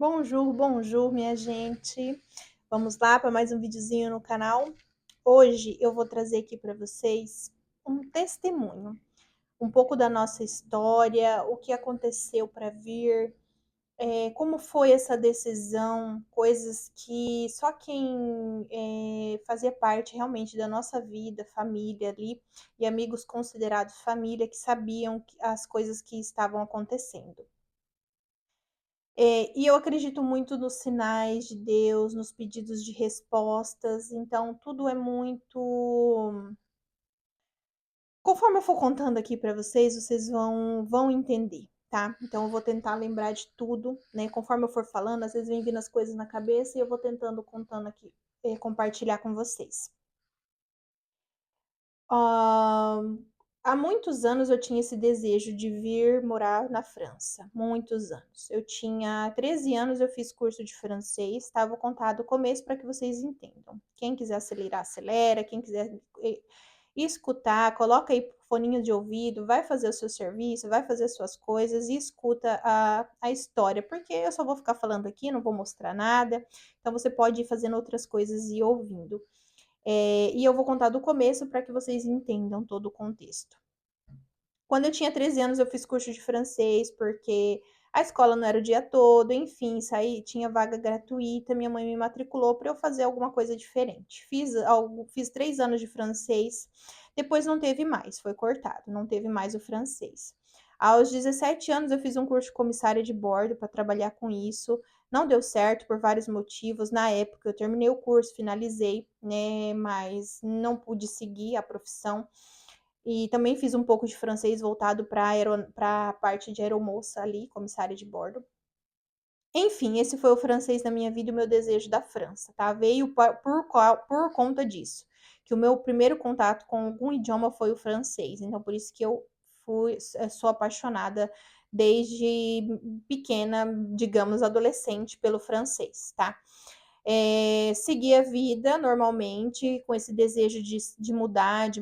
Bonjour, bonjour, minha gente. Vamos lá para mais um videozinho no canal. Hoje eu vou trazer aqui para vocês um testemunho, um pouco da nossa história, o que aconteceu para vir, como foi essa decisão, coisas que só quem fazia parte realmente da nossa vida, família ali, e amigos considerados família, que sabiam as coisas que estavam acontecendo. E eu acredito muito nos sinais de Deus, nos pedidos de respostas, então tudo é muito. Conforme eu for contando aqui para vocês, vocês vão entender, tá? Então eu vou tentar lembrar de tudo, né? Conforme eu for falando, às vezes vem vindo as coisas na cabeça e eu vou tentando contando aqui, compartilhar com vocês. Hã, há muitos anos eu tinha esse desejo de vir morar na França, muitos anos. Eu tinha 13 anos, eu fiz curso de francês, tá, vou contar do começo para que vocês entendam. Quem quiser acelerar, acelera, quem quiser escutar, coloca aí foninho de ouvido, vai fazer o seu serviço, vai fazer as suas coisas e escuta a história, porque eu só vou ficar falando aqui, não vou mostrar nada, então você pode ir fazendo outras coisas e ouvindo. E eu vou contar do começo para que vocês entendam todo o contexto. Quando eu tinha 13 anos, eu fiz curso de francês, porque a escola não era o dia todo, enfim, saí, tinha vaga gratuita, minha mãe me matriculou para eu fazer alguma coisa diferente. Fiz 3 anos de francês, depois não teve mais, foi cortado, não teve mais o francês. Aos 17 anos, eu fiz um curso de comissária de bordo para trabalhar com isso. Não deu certo por vários motivos. Na época, eu terminei o curso, finalizei, né? Mas não pude seguir a profissão. E também fiz um pouco de francês voltado para a parte de aeromoça ali, comissária de bordo. Enfim, esse foi o francês da minha vida e o meu desejo da França, tá? Veio por conta disso, que o meu primeiro contato com algum idioma foi o francês. Então, por isso que eu sou apaixonada desde pequena, digamos, adolescente, pelo francês, tá? Segui a vida normalmente, com esse desejo de mudar, de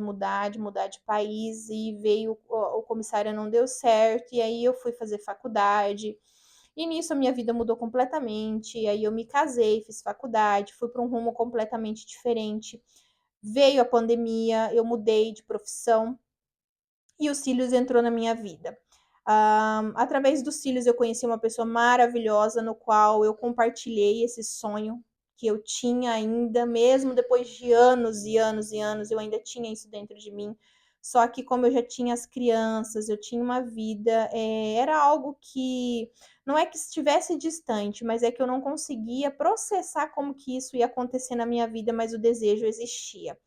país, e veio o comissário, não deu certo, e aí eu fui fazer faculdade, e nisso a minha vida mudou completamente, e aí eu me casei, fiz faculdade, fui para um rumo completamente diferente. Veio a pandemia, eu mudei de profissão, e os cílios entrou na minha vida. Através dos cílios eu conheci uma pessoa maravilhosa, no qual eu compartilhei esse sonho que eu tinha ainda, mesmo depois de anos e anos e anos, eu ainda tinha isso dentro de mim. Só que como eu já tinha as crianças, eu tinha uma vida, era algo que não é que estivesse distante, mas é que eu não conseguia processar como que isso ia acontecer na minha vida, mas o desejo existia.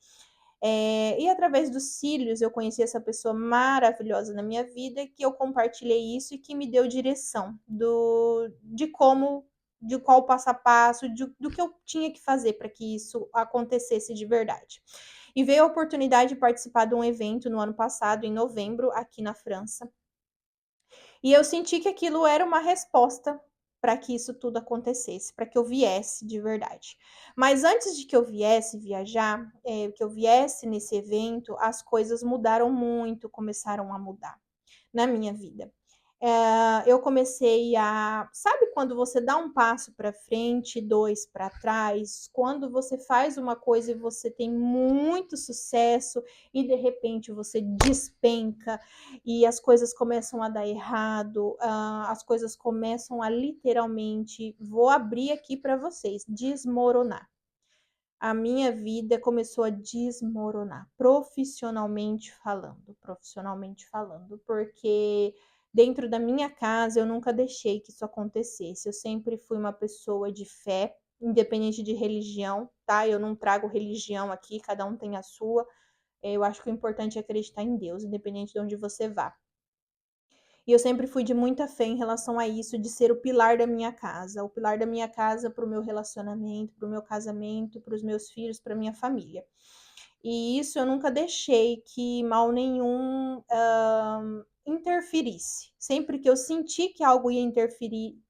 E através dos cílios eu conheci essa pessoa maravilhosa na minha vida, que eu compartilhei isso e que me deu direção de qual passo a passo, do que eu tinha que fazer para que isso acontecesse de verdade. E veio a oportunidade de participar de um evento no ano passado, em novembro, aqui na França. E eu senti que aquilo era uma resposta para que isso tudo acontecesse, para que eu viesse de verdade. Mas antes de que eu viesse viajar, que eu viesse nesse evento, as coisas mudaram muito, começaram a mudar na minha vida. Eu comecei a. Sabe quando você dá um passo para frente, dois para trás? Quando você faz uma coisa e você tem muito sucesso e de repente você despenca e as coisas começam a dar errado, as coisas começam a literalmente, vou abrir aqui para vocês, desmoronar. A minha vida começou a desmoronar, profissionalmente falando, porque dentro da minha casa eu nunca deixei que isso acontecesse. Eu sempre fui uma pessoa de fé, independente de religião, tá? Eu não trago religião aqui, cada um tem a sua. Eu acho que o importante é acreditar em Deus, independente de onde você vá. E eu sempre fui de muita fé em relação a isso, de ser o pilar da minha casa, o pilar da minha casa para o meu relacionamento, para o meu casamento, para os meus filhos, para minha família. E isso eu nunca deixei que mal nenhum interferisse. Sempre que eu senti que algo ia interferir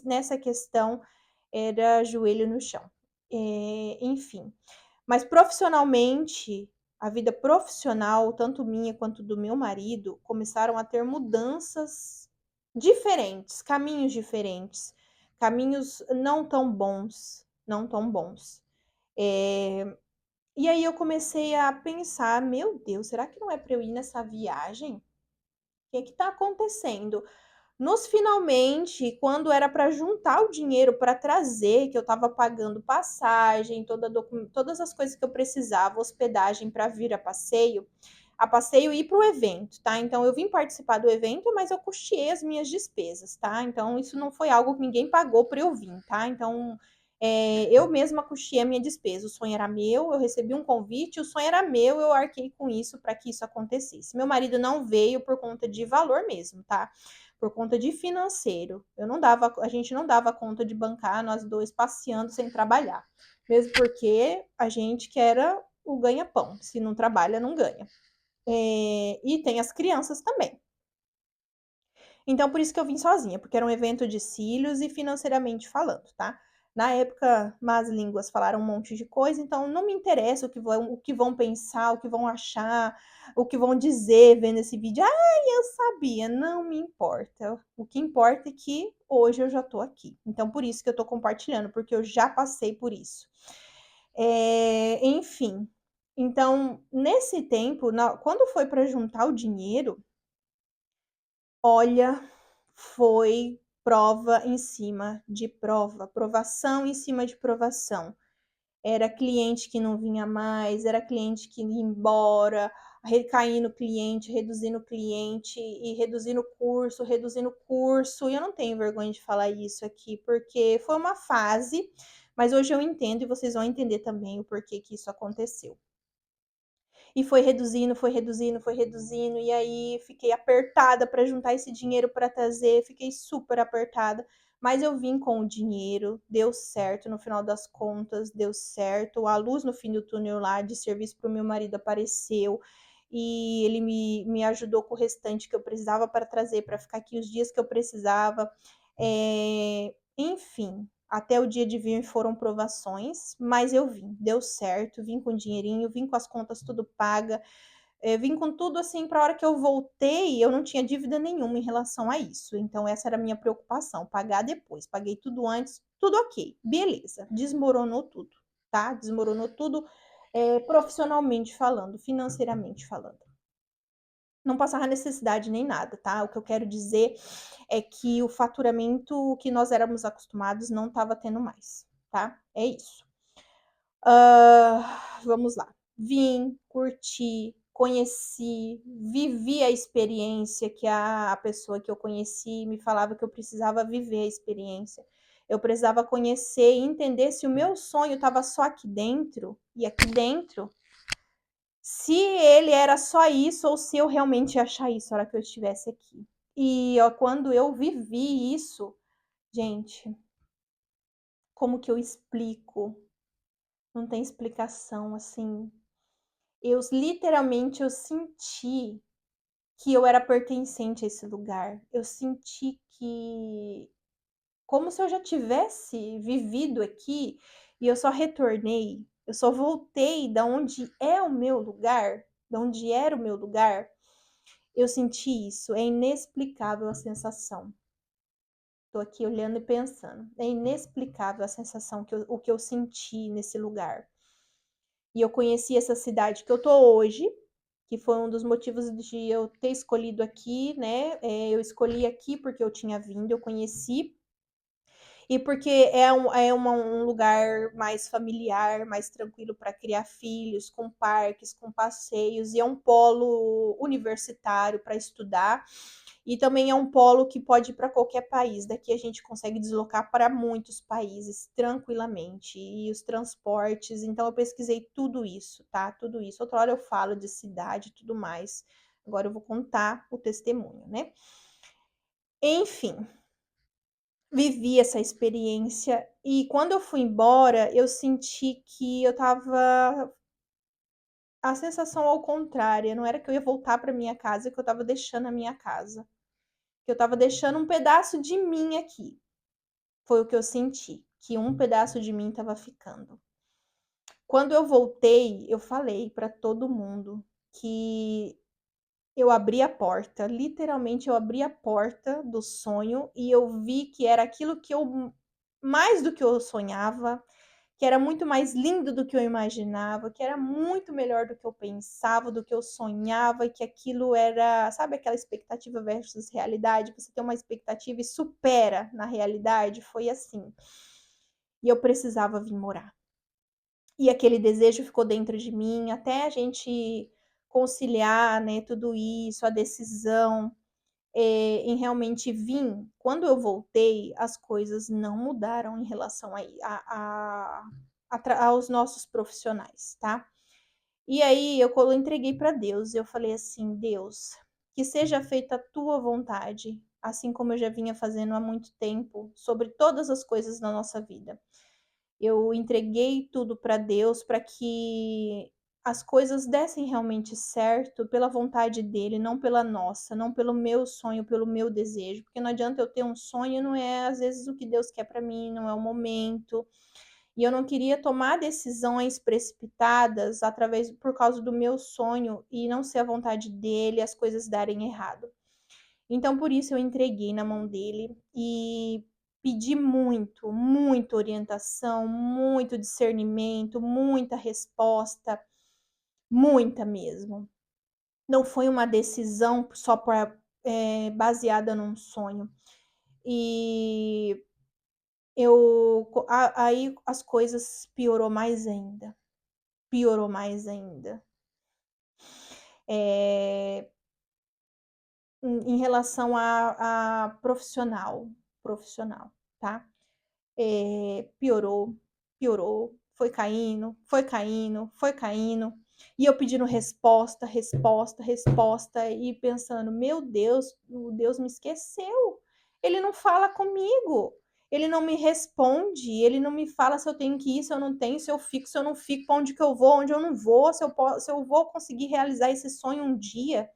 nessa questão, era joelho no chão. Enfim. Mas profissionalmente, a vida profissional, tanto minha quanto do meu marido, começaram a ter mudanças diferentes, caminhos diferentes, caminhos não tão bons, não tão bons. E aí eu comecei a pensar, meu Deus, será que não é para eu ir nessa viagem? O que está acontecendo? Nos finalmente, quando era para juntar o dinheiro para trazer, que eu estava pagando passagem, todas as coisas que eu precisava, hospedagem para vir a passeio e ir para o evento, tá? Então eu vim participar do evento, mas eu custeei as minhas despesas, tá? Então isso não foi algo que ninguém pagou para eu vir, tá? Então eu mesma custeei a minha despesa. O sonho era meu, eu recebi um convite, o sonho era meu, eu arquei com isso para que isso acontecesse. Meu marido não veio por conta de valor mesmo, tá? Por conta de financeiro. A gente não dava conta de bancar nós dois passeando sem trabalhar. Mesmo porque a gente quer o ganha-pão. Se não trabalha, não ganha. E tem as crianças também. Então, por isso que eu vim sozinha, porque era um evento de cílios e financeiramente falando, tá? Na época, más línguas falaram um monte de coisa, então não me interessa o que vão pensar, o que vão achar, o que vão dizer vendo esse vídeo. Eu sabia, não me importa. O que importa é que hoje eu já tô aqui. Então, por isso que eu tô compartilhando, porque eu já passei por isso. Enfim, então, nesse tempo, quando foi para juntar o dinheiro, olha, foi prova em cima de prova, provação em cima de provação. Era cliente que não vinha mais, era cliente que ia embora, recaindo cliente, reduzindo cliente e reduzindo curso, reduzindo curso. E eu não tenho vergonha de falar isso aqui, porque foi uma fase, mas hoje eu entendo e vocês vão entender também o porquê que isso aconteceu. E foi reduzindo, foi reduzindo, foi reduzindo. E aí fiquei apertada para juntar esse dinheiro para trazer, fiquei super apertada. Mas eu vim com o dinheiro, deu certo, no final das contas, deu certo. A luz no fim do túnel lá de serviço para o meu marido apareceu. E ele me ajudou com o restante que eu precisava para trazer, para ficar aqui os dias que eu precisava. Enfim, até o dia de vir foram provações, mas eu vim, deu certo, vim com dinheirinho, vim com as contas tudo paga, vim com tudo assim, para a hora que eu voltei, eu não tinha dívida nenhuma em relação a isso. Então, essa era a minha preocupação, pagar depois. Paguei tudo antes, tudo ok, beleza, desmoronou tudo, tá? Desmoronou tudo, profissionalmente falando, financeiramente falando. Não passava necessidade nem nada, tá? O que eu quero dizer é que o faturamento que nós éramos acostumados não estava tendo mais, tá? É isso. Vamos lá. Vim, curti, conheci, vivi a experiência que a pessoa que eu conheci me falava que eu precisava viver a experiência. Eu precisava conhecer e entender se o meu sonho estava só aqui dentro, e aqui dentro, se ele era só isso ou se eu realmente ia achar isso na hora que eu estivesse aqui. E ó, quando eu vivi isso, gente, como que eu explico? Não tem explicação, assim. Literalmente eu senti que eu era pertencente a esse lugar. Eu senti que como se eu já tivesse vivido aqui e eu só retornei, eu só voltei da onde é o meu lugar, da onde era o meu lugar. Eu senti isso, é inexplicável a sensação. Tô aqui olhando e pensando. É inexplicável a sensação o que eu senti nesse lugar. E eu conheci essa cidade que eu tô hoje, que foi um dos motivos de eu ter escolhido aqui, né? Eu escolhi aqui porque eu tinha vindo, eu conheci, e porque um lugar mais familiar, mais tranquilo para criar filhos, com parques, com passeios, e é um polo universitário para estudar. E também é um polo que pode ir para qualquer país. Daqui a gente consegue deslocar para muitos países tranquilamente. E os transportes. Então eu pesquisei tudo isso, tá? Tudo isso. Outra hora eu falo de cidade e tudo mais. Agora eu vou contar o testemunho, né? Enfim, vivi essa experiência. E quando eu fui embora, eu senti que eu tava. A sensação ao contrário, não era que eu ia voltar para minha casa, que eu tava deixando a minha casa, que eu estava deixando um pedaço de mim aqui. Foi o que eu senti, que um pedaço de mim estava ficando. Quando eu voltei, eu falei para todo mundo que eu abri a porta, literalmente eu abri a porta do sonho e eu vi que era aquilo que eu mais do que eu sonhava, que era muito mais lindo do que eu imaginava, que era muito melhor do que eu pensava, do que eu sonhava, e que aquilo era, sabe aquela expectativa versus realidade? Você tem uma expectativa e supera na realidade, foi assim. E eu precisava vir morar. E aquele desejo ficou dentro de mim até a gente conciliar, né, tudo isso, a decisão, em realmente vir. Quando eu voltei, as coisas não mudaram em relação aos nossos profissionais, tá? E aí eu entreguei para Deus, eu falei assim: Deus, que seja feita a tua vontade, assim como eu já vinha fazendo há muito tempo, sobre todas as coisas na nossa vida. Eu entreguei tudo para Deus para que as coisas dessem realmente certo pela vontade dele, não pela nossa, não pelo meu sonho, pelo meu desejo, porque não adianta eu ter um sonho, não é às vezes o que Deus quer para mim, não é o momento. E eu não queria tomar decisões precipitadas através por causa do meu sonho e não ser a vontade dele, as coisas darem errado. Então, por isso eu entreguei na mão dele e pedi muito, muita orientação, muito discernimento, muita resposta, muita mesmo. Não foi uma decisão só baseada num sonho. E aí as coisas piorou mais ainda. É, em relação a profissional, tá? Piorou, piorou, foi caindo, foi caindo, foi caindo. E eu pedindo resposta, resposta, resposta, e pensando: meu Deus, o Deus me esqueceu. Ele não fala comigo. Ele não me responde, ele não me fala se eu tenho que ir, se eu não tenho, se eu fico, se eu não fico, para onde que eu vou, onde eu não vou, se eu vou conseguir realizar esse sonho um dia.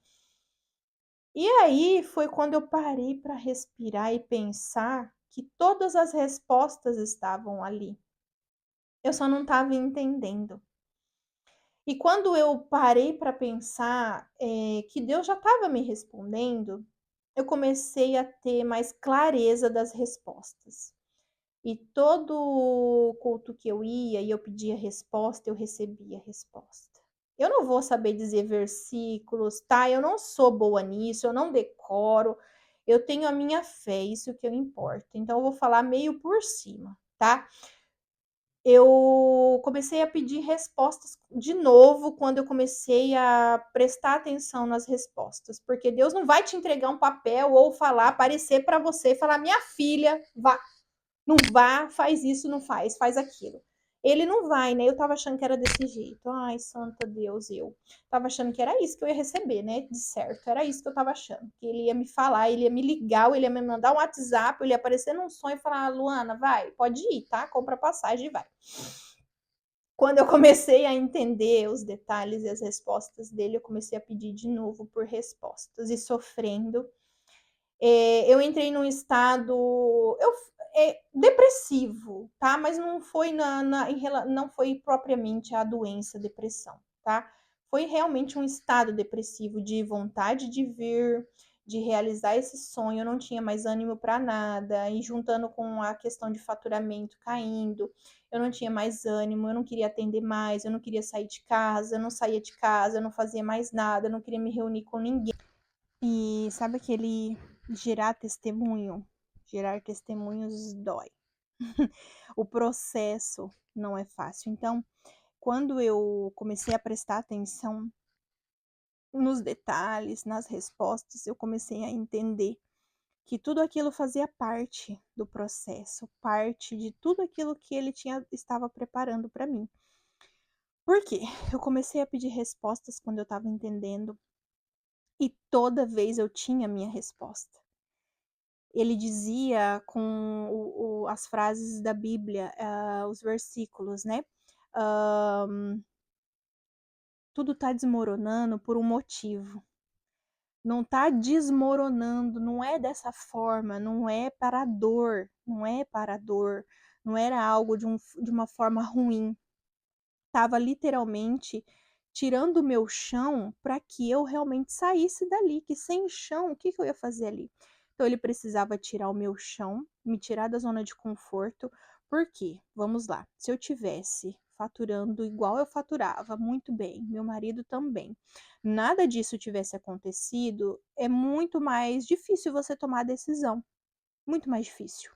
E aí foi quando eu parei para respirar e pensar que todas as respostas estavam ali. Eu só não estava entendendo. E quando eu parei para pensar, que Deus já estava me respondendo, eu comecei a ter mais clareza das respostas. E todo culto que eu ia e eu pedia resposta, eu recebia resposta. Eu não vou saber dizer versículos, tá? Eu não sou boa nisso, eu não decoro. Eu tenho a minha fé, isso que eu importa. Então eu vou falar meio por cima, tá? Eu comecei a pedir respostas de novo quando eu comecei a prestar atenção nas respostas, porque Deus não vai te entregar um papel ou falar, aparecer para você e falar: minha filha, vá, não vá, faz isso, não faz, faz aquilo. Ele não vai, né? Eu tava achando que era desse jeito. Ai, santa Deus, eu tava achando que era isso que eu ia receber, né? De certo, era isso que eu tava achando. Que ele ia me falar, ele ia me ligar, ele ia me mandar um WhatsApp, ele ia aparecer num sonho e falar: Luana, vai, pode ir, tá? Compra passagem e vai. Quando eu comecei a entender os detalhes e as respostas dele, eu comecei a pedir de novo por respostas e sofrendo. Eu entrei num estado depressivo, tá? Mas não foi não foi propriamente a doença depressão, tá? Foi realmente um estado depressivo de vontade de vir, de realizar esse sonho. Eu não tinha mais ânimo para nada, e juntando com a questão de faturamento caindo, eu não tinha mais ânimo, eu não queria atender mais, eu não queria sair de casa, eu não saía de casa, eu não fazia mais nada, eu não queria me reunir com ninguém. E sabe aquele gerar testemunho? Gerar testemunhos dói. O processo não é fácil. Então, quando eu comecei a prestar atenção nos detalhes, nas respostas, eu comecei a entender que tudo aquilo fazia parte do processo, parte de tudo aquilo que ele estava preparando para mim. Por quê? Eu comecei a pedir respostas quando eu estava entendendo e toda vez eu tinha a minha resposta. Ele dizia com as frases da Bíblia, os versículos, né? Tudo está desmoronando por um motivo. Não está desmoronando, não é dessa forma, não é para a dor, não é para a dor, não era algo de uma forma ruim. Estava literalmente tirando o meu chão para que eu realmente saísse dali, que sem chão, o que eu ia fazer ali? Então ele precisava tirar o meu chão, me tirar da zona de conforto, por quê? Vamos lá, se eu tivesse faturando igual eu faturava, muito bem, meu marido também, nada disso tivesse acontecido, é muito mais difícil você tomar a decisão, muito mais difícil.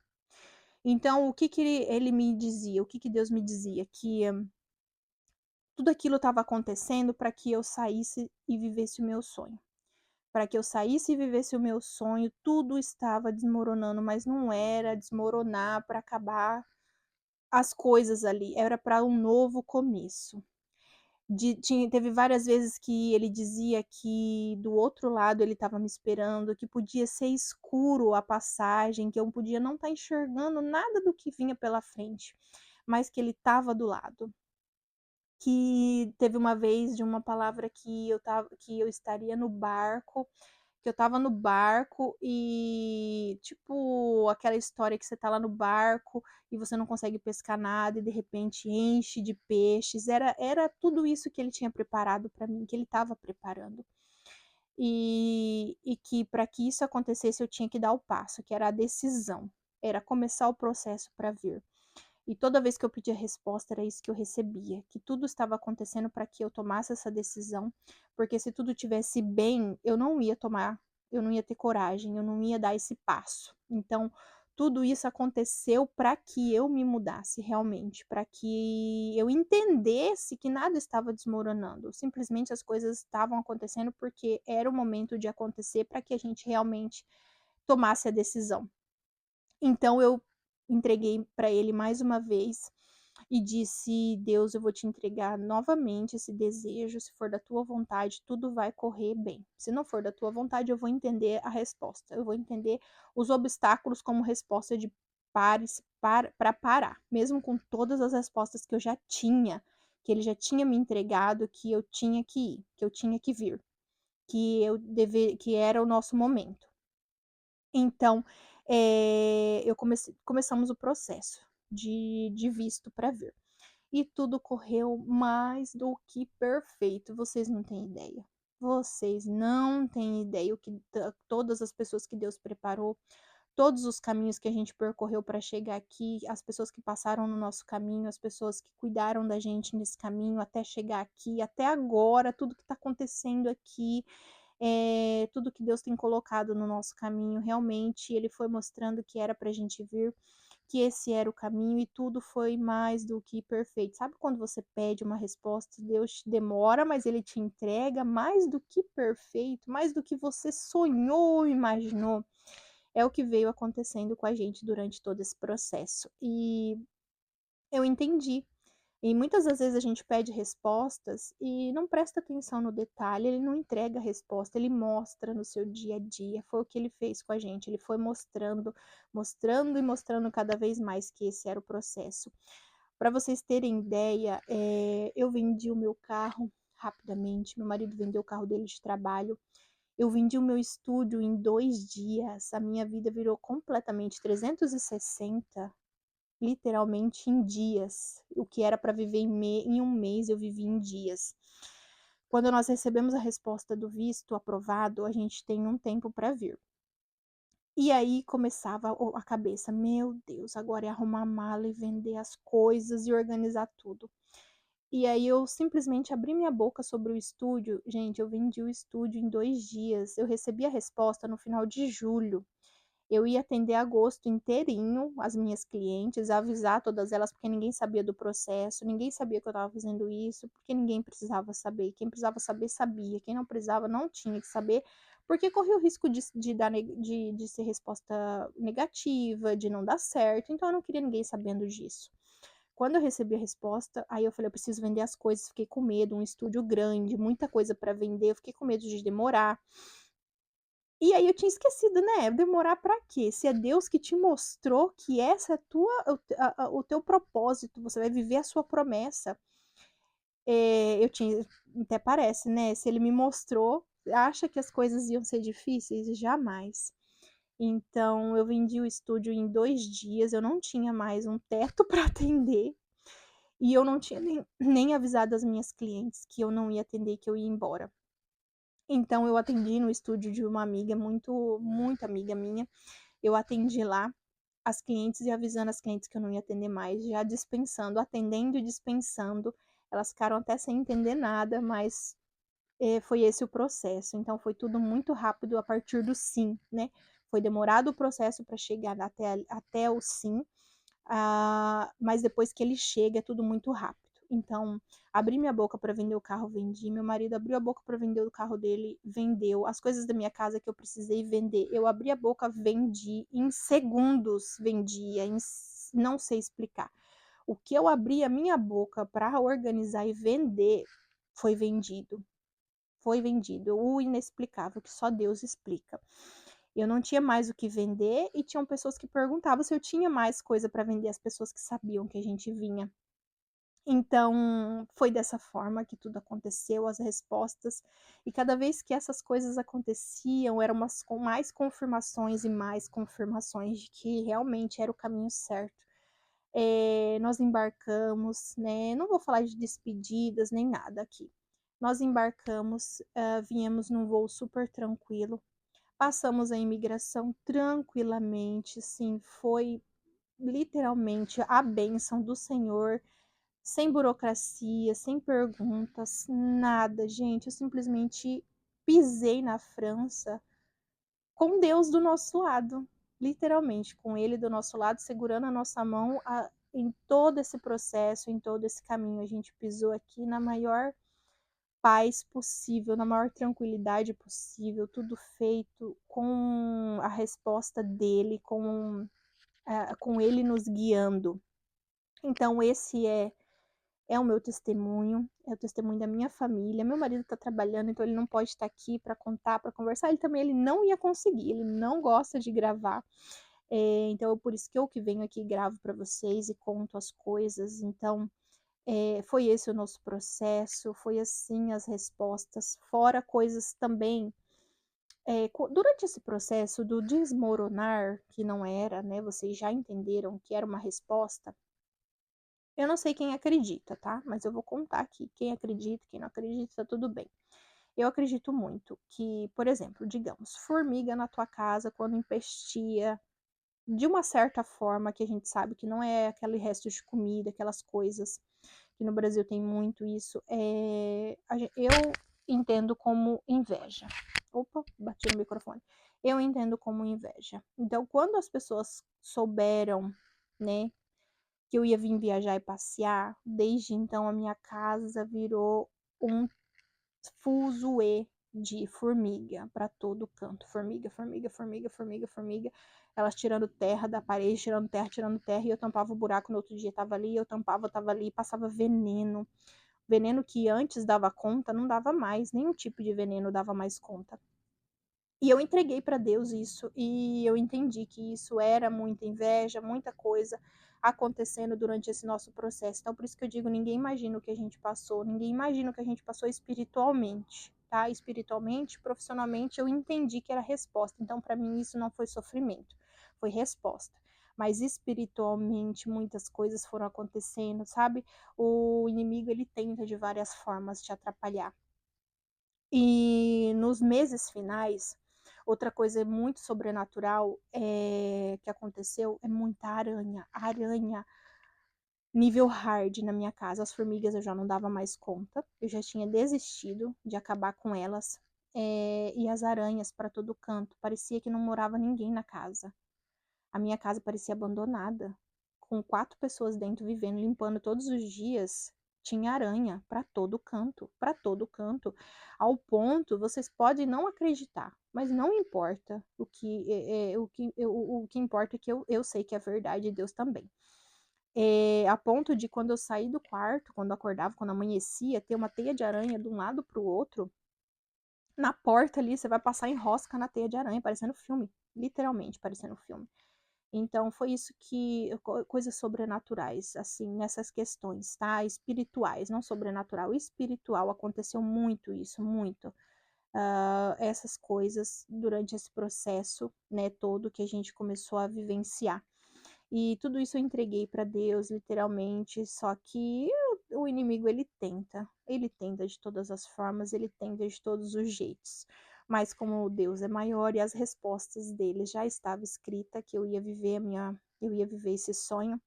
Então o que que ele me dizia, o que que Deus me dizia? Que tudo aquilo estava acontecendo para que eu saísse e vivesse o meu sonho. Para que eu saísse e vivesse o meu sonho, tudo estava desmoronando, mas não era desmoronar para acabar as coisas ali, era para um novo começo. Teve várias vezes que ele dizia que do outro lado ele estava me esperando, que podia ser escuro a passagem, que eu podia não estar enxergando nada do que vinha pela frente, mas que ele estava do lado. Que teve uma vez de uma palavra que eu estaria no barco, que eu estava no barco e, tipo, aquela história que você tá lá no barco e você não consegue pescar nada e de repente enche de peixes, era tudo isso que ele tinha preparado para mim, que ele estava preparando. E que para que isso acontecesse eu tinha que dar o passo, que era a decisão, era começar o processo para vir. E toda vez que eu pedia resposta, era isso que eu recebia, que tudo estava acontecendo para que eu tomasse essa decisão, porque se tudo tivesse bem, eu não ia ter coragem, eu não ia dar esse passo. Então, tudo isso aconteceu para que eu me mudasse realmente, para que eu entendesse que nada estava desmoronando, simplesmente as coisas estavam acontecendo porque era o momento de acontecer para que a gente realmente tomasse a decisão. Então eu entreguei para ele mais uma vez e disse: "Deus, eu vou te entregar novamente esse desejo, se for da tua vontade, tudo vai correr bem. Se não for da tua vontade, eu vou entender a resposta, eu vou entender os obstáculos como resposta de pare para parar, mesmo com todas as respostas que eu já tinha, que ele já tinha me entregado, que eu tinha que ir, que eu tinha que vir, que era o nosso momento". Então, começamos o processo de visto para vir. E tudo correu mais do que perfeito, vocês não têm ideia. Vocês não têm ideia o que todas as pessoas que Deus preparou, todos os caminhos que a gente percorreu para chegar aqui, as pessoas que passaram no nosso caminho, as pessoas que cuidaram da gente nesse caminho até chegar aqui, até agora, tudo que está acontecendo aqui, tudo que Deus tem colocado no nosso caminho, realmente Ele foi mostrando que era para a gente vir, que esse era o caminho e tudo foi mais do que perfeito. Sabe quando você pede uma resposta, Deus demora, mas Ele te entrega mais do que perfeito, mais do que você sonhou, imaginou. É o que veio acontecendo com a gente durante todo esse processo. E eu entendi e muitas das vezes a gente pede respostas e não presta atenção no detalhe, ele não entrega a resposta, ele mostra no seu dia a dia. Foi o que ele fez com a gente, ele foi mostrando, mostrando e mostrando cada vez mais que esse era o processo. Para vocês terem ideia, eu vendi o meu carro rapidamente, meu marido vendeu o carro dele de trabalho, eu vendi o meu estúdio em 2 dias, a minha vida virou completamente 360 literalmente em dias. O que era para viver em um mês, eu vivi em dias. Quando nós recebemos a resposta do visto aprovado, a gente tem um tempo para vir. E aí começava a cabeça, meu Deus, agora é arrumar a mala e vender as coisas e organizar tudo. E aí eu simplesmente abri minha boca sobre o estúdio. Gente, eu vendi o estúdio em 2 dias. Eu recebi a resposta no final de julho. Eu ia atender agosto inteirinho as minhas clientes, avisar todas elas, porque ninguém sabia do processo, ninguém sabia que eu estava fazendo isso, porque ninguém precisava saber. Quem precisava saber, sabia. Quem não precisava, não tinha que saber, porque corria o risco de ser resposta negativa, de não dar certo. Então eu não queria ninguém sabendo disso. Quando eu recebi a resposta, aí eu falei, eu preciso vender as coisas, fiquei com medo, um estúdio grande, muita coisa para vender, eu fiquei com medo de demorar. E aí eu tinha esquecido, né, demorar pra quê? Se é Deus que te mostrou que essa é a tua o teu propósito, você vai viver a sua promessa. Eu tinha até parece, né, se ele me mostrou, acha que as coisas iam ser difíceis? Jamais. Então eu vendi o estúdio em 2 dias, eu não tinha mais um teto para atender, e eu não tinha nem avisado as minhas clientes que eu não ia atender, que eu ia embora. Então eu atendi no estúdio de uma amiga muito amiga minha, eu atendi lá as clientes e avisando as clientes que eu não ia atender mais, já dispensando, atendendo e dispensando. Elas ficaram até sem entender nada, mas, foi esse o processo. Então foi tudo muito rápido a partir do sim, né. Foi demorado o processo para chegar até o sim, mas depois que ele chega é tudo muito rápido. Então, abri minha boca para vender o carro, vendi, meu marido abriu a boca para vender o carro dele, vendeu, as coisas da minha casa que eu precisei vender, eu abri a boca, vendi, em segundos vendia, não sei explicar. O que eu abri a minha boca para organizar e vender, foi vendido. Foi vendido, o inexplicável que só Deus explica. Eu não tinha mais o que vender e tinham pessoas que perguntavam se eu tinha mais coisa para vender, as pessoas que sabiam que a gente vinha. Então, foi dessa forma que tudo aconteceu, as respostas, e cada vez que essas coisas aconteciam, eram umas com mais confirmações e mais confirmações de que realmente era o caminho certo. Nós embarcamos, né, não vou falar de despedidas nem nada aqui. Nós embarcamos, viemos num voo super tranquilo, passamos a imigração tranquilamente, sim, foi literalmente a bênção do Senhor, sem burocracia, sem perguntas, nada, gente. Eu simplesmente pisei na França com Deus do nosso lado, literalmente, com Ele do nosso lado, segurando a nossa mão em todo esse processo, em todo esse caminho. A gente pisou aqui na maior paz possível, na maior tranquilidade possível, tudo feito com a resposta dele, com ele nos guiando. Então, esse é o meu testemunho, é o testemunho da minha família. Meu marido está trabalhando, então ele não pode estar aqui para contar, para conversar. Ele não ia conseguir, ele não gosta de gravar. Então, é por isso que eu que venho aqui e gravo para vocês e conto as coisas. Então, foi esse o nosso processo, foi assim as respostas, fora coisas também. Durante esse processo do desmoronar, que não era, né? Vocês já entenderam que era uma resposta. Eu não sei quem acredita, tá? Mas eu vou contar aqui. Quem acredita, quem não acredita, tá tudo bem. Eu acredito muito que, por exemplo, digamos, formiga na tua casa quando empestia, de uma certa forma que a gente sabe que não é aquele resto de comida, aquelas coisas que no Brasil tem muito isso, eu entendo como inveja. Opa, bati no microfone. Eu entendo como inveja. Então, quando as pessoas souberam, né, que eu ia vir viajar e passear, desde então a minha casa virou um fuzuê de formiga para todo canto. Formiga, formiga, formiga, formiga, formiga. Elas tirando terra da parede, tirando terra, e eu tampava o buraco no outro dia, tava ali, eu tampava, tava ali, passava veneno. Veneno que antes dava conta, não dava mais, nenhum tipo de veneno dava mais conta. E eu entreguei para Deus isso, e eu entendi que isso era muita inveja, muita coisa acontecendo durante esse nosso processo. Então, por isso que eu digo, ninguém imagina o que a gente passou, ninguém imagina o que a gente passou espiritualmente, tá? Espiritualmente, profissionalmente, eu entendi que era resposta. Então, para mim, isso não foi sofrimento, foi resposta. Mas espiritualmente, muitas coisas foram acontecendo, sabe? O inimigo, ele tenta de várias formas te atrapalhar. E nos meses finais, outra coisa muito sobrenatural, que aconteceu, é muita aranha, aranha nível hard na minha casa. As formigas eu já não dava mais conta, eu já tinha desistido de acabar com elas, e as aranhas para todo canto, parecia que não morava ninguém na casa. A minha casa parecia abandonada, com 4 pessoas dentro vivendo, limpando todos os dias. Tinha aranha para todo canto, ao ponto, vocês podem não acreditar, mas não importa, o que importa é que eu sei que é verdade e Deus também. A ponto de quando eu saí do quarto, quando eu acordava, quando amanhecia, ter uma teia de aranha de um lado para o outro, na porta ali, você vai passar em rosca na teia de aranha, parecendo filme, literalmente parecendo filme. Então foi isso que coisas sobrenaturais, assim, nessas questões, tá? Espirituais, não sobrenatural, espiritual, aconteceu muito isso, muito. Essas coisas durante esse processo, né, todo que a gente começou a vivenciar. E tudo isso eu entreguei para Deus, literalmente, só que o inimigo ele tenta de todas as formas, ele tenta de todos os jeitos. Mas como Deus é maior e as respostas dele já estava escrita que eu ia viver esse sonho,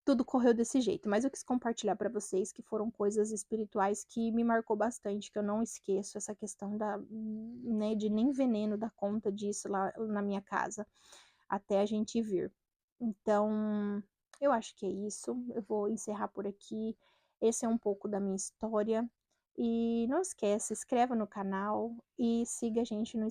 tudo correu desse jeito. Mas eu quis compartilhar para vocês que foram coisas espirituais que me marcou bastante, que eu não esqueço essa questão né, de nem veneno dar conta disso lá na minha casa, até a gente vir. Então, eu acho que é isso. Eu vou encerrar por aqui. Esse é um pouco da minha história. E não esquece, inscreva no canal e siga a gente no